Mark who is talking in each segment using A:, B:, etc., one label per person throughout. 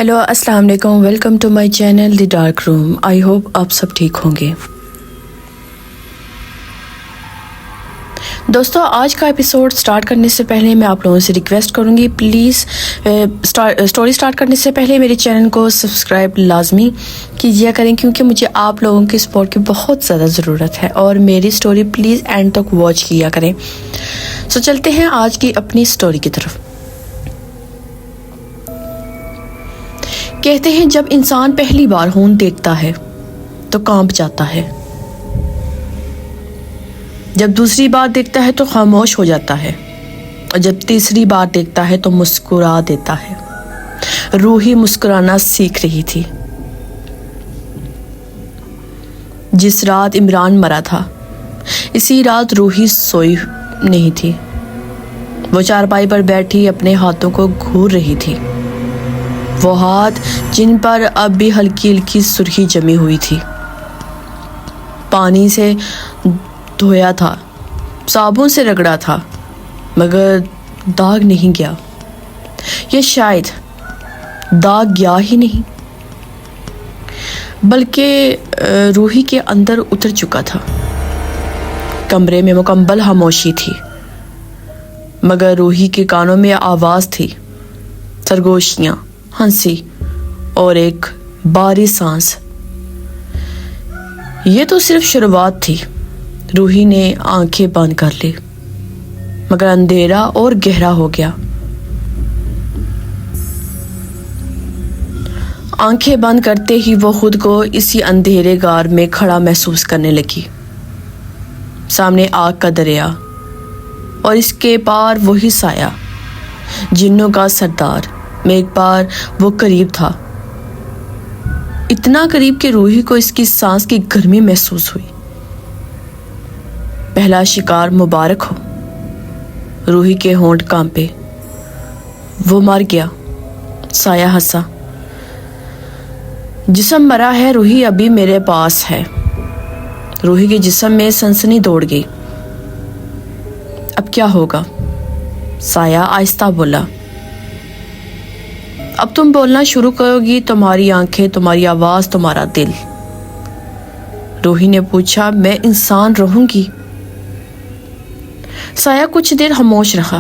A: Hello अस्सलाम वालेकुम, welcome to my channel the dark room. I hope आप सब ठीक होंगे। दोस्तों, आज का एपिसोड स्टार्ट करने से पहले मैं आप लोगों से रिक्वेस्ट करूंगी, प्लीज़ स्टोरी स्टार्ट करने से पहले मेरे चैनल को सब्सक्राइब लाजमी कीजिए करें, क्योंकि मुझे आप लोगों की सपोर्ट की बहुत ज़्यादा ज़रूरत है और मेरी स्टोरी प्लीज़ एंड तक वॉच किया करें। सो चलते हैं आज की अपनी स्टोरी की तरफ। कहते हैं जब इंसान पहली बार खून देखता है तो कांप जाता है, जब दूसरी बार देखता है तो खामोश हो जाता है और जब तीसरी बार देखता है तो मुस्कुरा देता है। रूही मुस्कुराना सीख रही थी। जिस रात इमरान मरा था, इसी रात रूही सोई नहीं थी। वो चारपाई पर बैठी अपने हाथों को घूर रही थी, वो हाथ जिन पर अब भी हल्की हल्की सुर्खी जमी हुई थी। पानी से धोया था, साबुन से रगड़ा था, मगर दाग नहीं गया, या शायद दाग गया ही नहीं, बल्कि रूही के अंदर उतर चुका था। कमरे में मुकम्मल खामोशी थी, मगर रूही के कानों में आवाज़ थी, सरगोशियाँ, हंसी और एक बारी सांस। ये तो सिर्फ शुरुआत थी। रूही ने आंखें बंद कर ली, मगर अंधेरा और गहरा हो गया। आंखें बंद करते ही वो खुद को इसी अंधेरे गार में खड़ा महसूस करने लगी। सामने आग का दरिया और इसके पार वही साया, जिन्नों का सरदार। में एक बार वो करीब था, इतना करीब कि रूही को इसकी सांस की गर्मी महसूस हुई। पहला शिकार मुबारक हो। रूही के होंठ कांपे। वो मर गया। साया हंसा। जिस्म मरा है, रूही अभी मेरे पास है। रूही के जिस्म में सनसनी दौड़ गई। अब क्या होगा? साया आहिस्ता बोला। अब तुम बोलना शुरू करोगी, तुम्हारी आंखें, तुम्हारी आवाज, तुम्हारा दिल। रूही ने पूछा, मैं इंसान रहूंगी? साया कुछ देर खामोश रहा,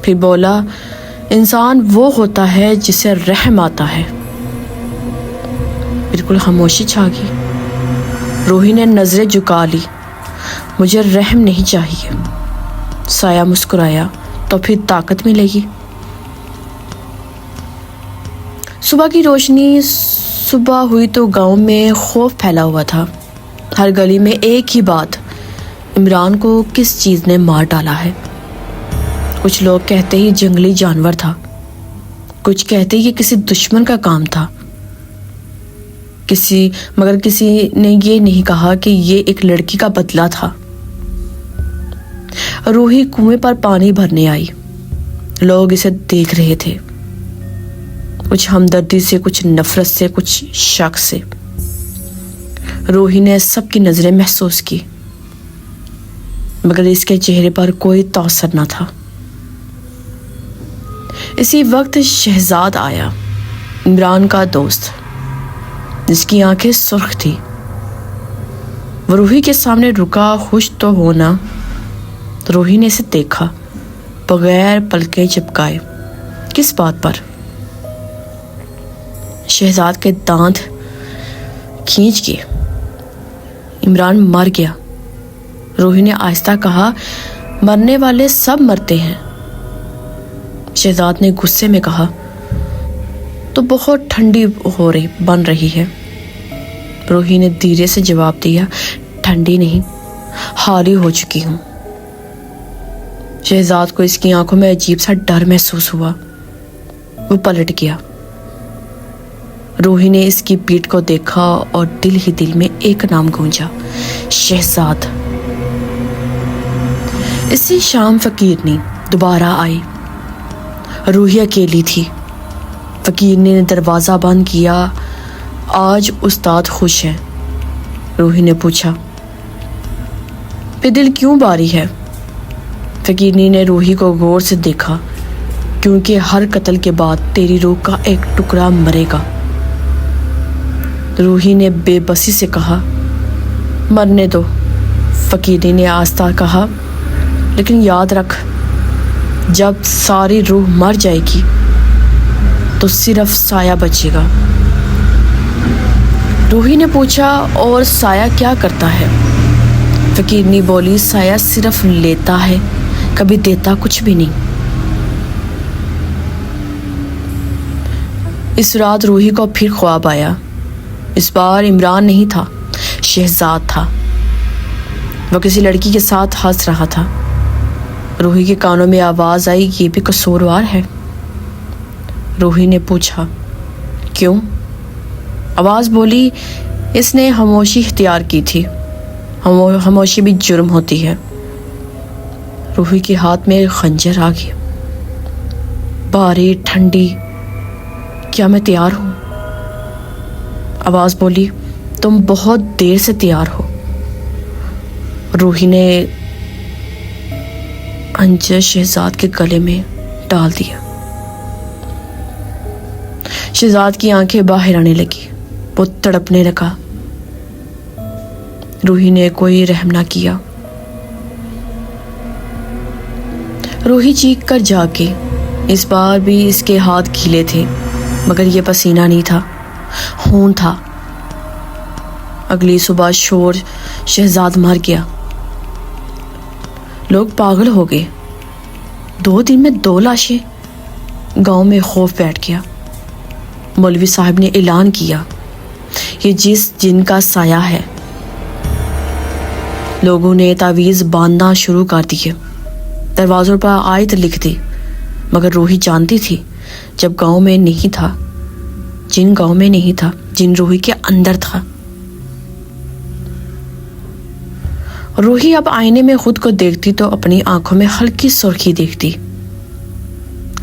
A: फिर बोला, इंसान वो होता है जिसे रहम आता है। बिल्कुल खामोशी छा गई। रूही ने नजरें झुका ली। मुझे रहम नहीं चाहिए। साया मुस्कुराया, तो फिर ताकत मिलेगी। सुबह की रोशनी। सुबह हुई तो गांव में खौफ फैला हुआ था। हर गली में एक ही बात, इमरान को किस चीज़ ने मार डाला है। कुछ लोग कहते ही जंगली जानवर था, कुछ कहते ही किसी दुश्मन का काम था, मगर किसी ने ये नहीं कहा कि ये एक लड़की का बदला था। रूही कुएं पर पानी भरने आई। लोग इसे देख रहे थे, कुछ हमदर्दी से, कुछ नफरत से, कुछ शक से। रूही ने सबकी नजरें महसूस की, मगर इसके चेहरे पर कोई तासर न था। इसी वक्त शहजाद आया, इमरान का दोस्त, जिसकी आंखें सुर्ख थी। वो रूही के सामने रुका, खुश तो होना। रूही ने इसे देखा, बगैर पलकें झपकाए। किस बात पर? शहजाद के दांत खींच के, इमरान मर गया। रूही ने आहिस्ता कहा, मरने वाले सब मरते हैं। शहजाद ने गुस्से में कहा, तो बहुत ठंडी बन रही है। रूही ने धीरे से जवाब दिया, ठंडी नहीं, हारी हो चुकी हूं। शहजाद को इसकी आंखों में अजीब सा डर महसूस हुआ। वो पलट गया। रूही ने इसकी पीठ को देखा और दिल ही दिल में एक नाम गूंजा, शहजाद। इसी शाम फकीरनी दोबारा आई। रूही अकेली थी। फकीरनी ने दरवाजा बंद किया। आज उस्ताद खुश है। रूही ने पूछा, फिर दिल क्यों भारी है? फकीरनी ने रूही को गौर से देखा। क्योंकि हर कत्ल के बाद तेरी रूह का एक टुकड़ा मरेगा। रूही ने बेबसी से कहा। मरने दो, फकीरी ने आस्ता कहा, लेकिन याद रख, जब सारी रूह मर जाएगी तो सिर्फ साया बचेगा। रूही ने पूछा, और साया क्या करता है? फकीरनी बोली, साया सिर्फ लेता है, कभी देता कुछ भी नहीं। इस रात रूही को फिर ख्वाब आया। इस बार इमरान नहीं था, शहजाद था। वो किसी लड़की के साथ हंस रहा था। रूही के कानों में आवाज आई, ये भी कसूरवार है। रूही ने पूछा, क्यों? आवाज बोली, इसने खामोशी इख्तियार की थी। खामोशी भी जुर्म होती है। रूही के हाथ में खंजर आ गया। भारी ठंडी, क्या मैं तैयार हूं? आवाज बोली, तुम बहुत देर से तैयार हो। रूही ने खंजर शहजाद के गले में डाल दिया। शहजाद की आंखें बाहर आने लगी। वो तड़पने लगा। रूही ने कोई रहम ना किया। रूही चीख कर जागी। इस बार भी इसके हाथ गीले थे, मगर ये पसीना नहीं था, खून था। अगली सुबह शोर, शहजाद मर गया। लोग पागल हो गए। 2 दिन में 2 लाशें। गांव में खौफ बैठ गया। मौलवी साहब ने ऐलान किया, ये जिस जिन का साया है। लोगों ने तावीज बांधना शुरू कर दिए, दरवाजों पर आयत लिख दी। मगर रूही जानती थी, जब गांव में नहीं था, जिन गांव में नहीं था, जिन रूही के अंदर था। रूही अब आईने में खुद को देखती तो अपनी आंखों में हल्की सुर्खी देखती।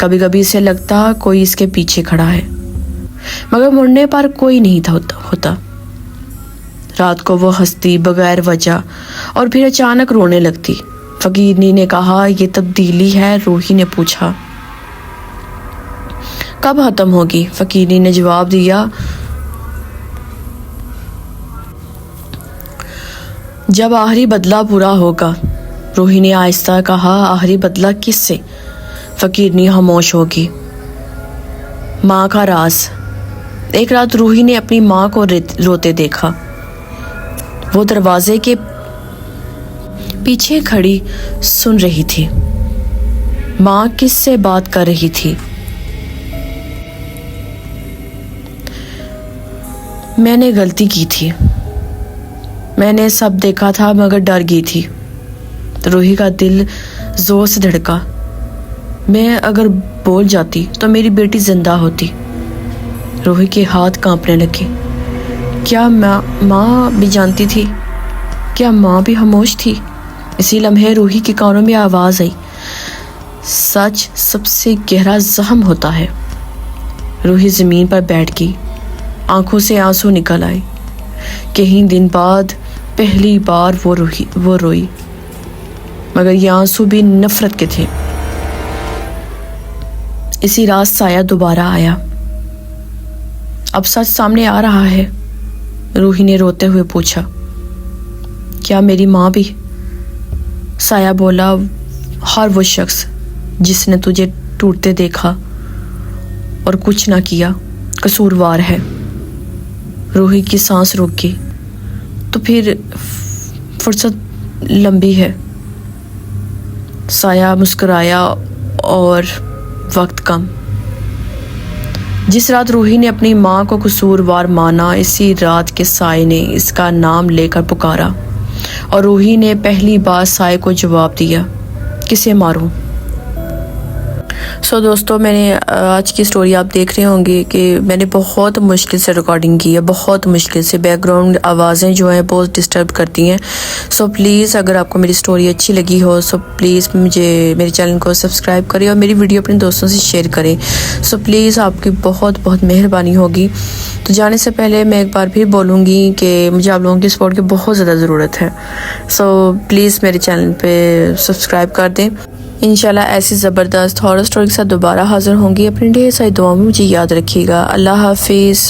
A: कभी कभी इसे लगता कोई इसके पीछे खड़ा है, मगर मुड़ने पर कोई नहीं था होता। रात को वो हंसती बगैर वजह और फिर अचानक रोने लगती। फकीरनी ने कहा, ये तब्दीली है? रूही ने पूछा। कब खत्म होगी? फकीरनी ने जवाब दिया, जब आखिरी बदला पूरा होगा। रूही ने आहिस्ता कहा, आखिरी बदला किससे? फकीरनी खामोश होगी। माँ का राज। एक रात रूही ने अपनी माँ को रोते देखा। वो दरवाजे के पीछे खड़ी सुन रही थी। माँ किससे बात कर रही थी? मैंने गलती की थी, मैंने सब देखा था, मगर डर गई थी। रूही का दिल जोर से धड़का। मैं अगर बोल जाती तो मेरी बेटी जिंदा होती। रूही के हाथ कांपने लगे। क्या माँ भी जानती थी? क्या माँ भी खामोश थी? इसी लम्हे रूही के कानों में आवाज आई, सच सबसे गहरा जख्म होता है। रूही जमीन पर बैठ गई। आंखों से आंसू निकल आए। कई दिन बाद पहली बार वो रोई, मगर ये आंसू भी नफरत के थे। इसी रात साया दोबारा आया। अब सच सामने आ रहा है। रूही ने रोते हुए पूछा, क्या मेरी माँ भी? साया बोला, हर वो शख्स जिसने तुझे टूटते देखा और कुछ ना किया कसूरवार है। रूही की सांस रुक गई। तो फिर फुर्सत लंबी है। साया मुस्कुराया, और वक्त कम। जिस रात रूही ने अपनी माँ को कसूरवार माना, इसी रात के साये ने इसका नाम लेकर पुकारा, और रूही ने पहली बार साये को जवाब दिया, किसे मारूं? सो दोस्तों, मैंने आज की स्टोरी आप देख रहे होंगे कि मैंने बहुत मुश्किल से रिकॉर्डिंग की है, बहुत मुश्किल से। बैकग्राउंड आवाज़ें जो हैं बहुत डिस्टर्ब करती हैं। सो प्लीज़, अगर आपको मेरी स्टोरी अच्छी लगी हो, सो प्लीज़ मेरे चैनल को सब्सक्राइब करें और मेरी वीडियो अपने दोस्तों से शेयर करें। सो प्लीज़, आपकी बहुत बहुत मेहरबानी होगी। तो जाने से पहले मैं एक बार फिर बोलूँगी कि मुझे आप लोगों की सपोर्ट की बहुत ज़्यादा ज़रूरत है। सो प्लीज़ मेरे चैनल पर सब्सक्राइब कर दें। इंशाल्लाह ऐसी ज़बरदस्त हॉरर स्टोरी के साथ दोबारा हाजिर होंगी। अपनी ढेर सारी दुआओं में मुझे याद रखिएगा। अल्लाह हाफिज़।